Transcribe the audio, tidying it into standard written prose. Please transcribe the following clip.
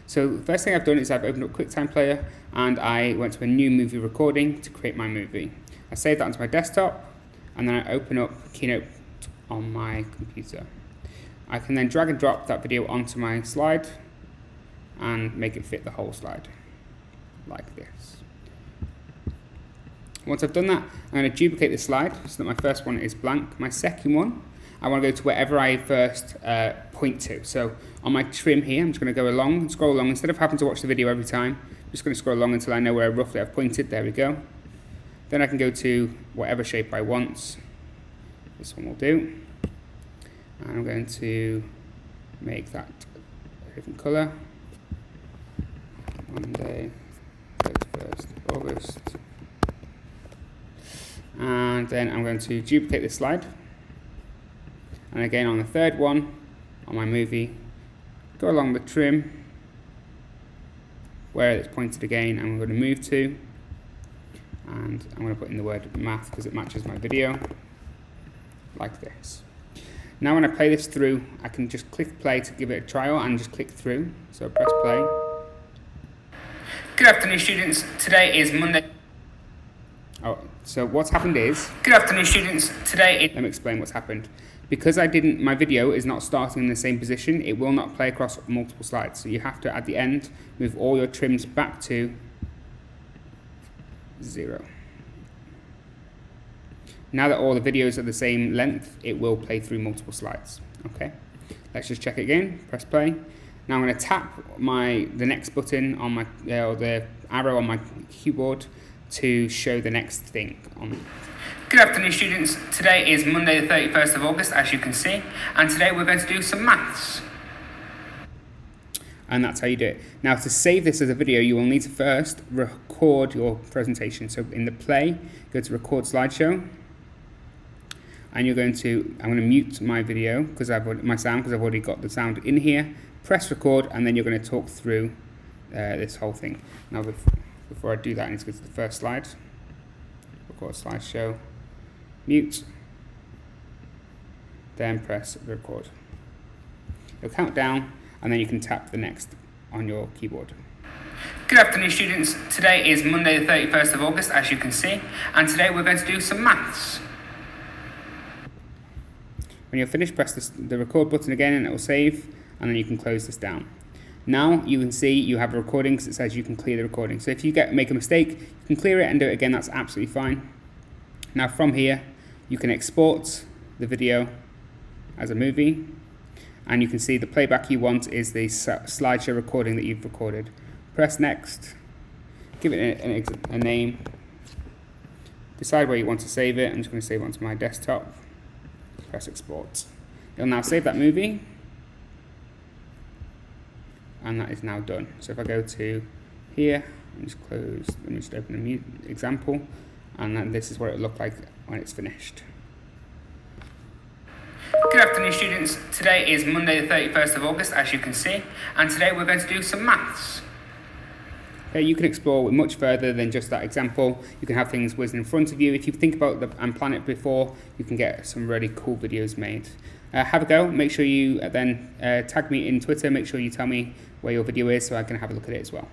So the first thing I've done is I've opened up QuickTime Player and I went to a new movie recording to create my movie. I saved that onto my desktop and then I open up Keynote on my computer. I can then drag and drop that video onto my slide and make it fit the whole slide, like this. Once I've done that, I'm going to duplicate the slide so that my first one is blank. My second one, I want to go to wherever I first point to. So on my trim here, I'm just going to go along and scroll along. Instead of having to watch the video every time, I'm just going to scroll along until I know where roughly I've pointed. There we go. Then I can go to whatever shape I want. This one will do. And I'm going to make that a different color. Monday, 31st August. And then I'm going to duplicate this slide. And again on the third one, on my movie, go along the trim, where it's pointed again, I'm going to move to, and I'm going to put in the word math because it matches my video, like this. Now when I play this through, I can just click play to give it a trial and just click through. So press play. Good afternoon, students. Today is Monday. Oh, so what's happened is... Good afternoon, students. Today is... Let me explain what's happened. Because my video is not starting in the same position, it will not play across multiple slides. So you have to, at the end, move all your trims back to 0. Now that all the videos are the same length, it will play through multiple slides. Okay, let's just check it again. Press play. Now I'm going to tap the next button on my or the arrow on my keyboard to show the next thing on. Good afternoon, students. Today is Monday the 31st of August, as you can see, and today we're going to do some maths. And that's how you do it. Now to save this as a video, you will need to first record your presentation. So in the play, go to record slideshow, and I'm going to mute my video because I've already got the sound in here. Press record, and then you're going to talk through this whole thing. Now before I do that, I need to go to the first slide. Record slideshow, mute, then press record. It'll count down, and then you can tap the next on your keyboard. Good afternoon, students. Today is Monday the 31st of August, as you can see, and today we're going to do some maths. When you're finished, press the record button again and it will save, and then you can close this down. Now you can see you have a recording because it says you can clear the recording. So if you make a mistake, you can clear it and do it again, that's absolutely fine. Now from here, you can export the video as a movie, and you can see the playback you want is the slideshow recording that you've recorded. Press next, give it a name, decide where you want to save it. I'm just going to save it onto my desktop. Press export. It'll now save that movie, and that is now done. So if I go to here and just close, let me just open a new example, and then this is what it looked like when it's finished. Good afternoon, students. Today is Monday the 31st of August, as you can see, and today we're going to do some maths. Okay, you can explore much further than just that example. You can have things whizzing in front of you. If you think about and plan it before, you can get some really cool videos made. Have a go. Make sure you then tag me in Twitter. Make sure you tell me where your video is so I can have a look at it as well.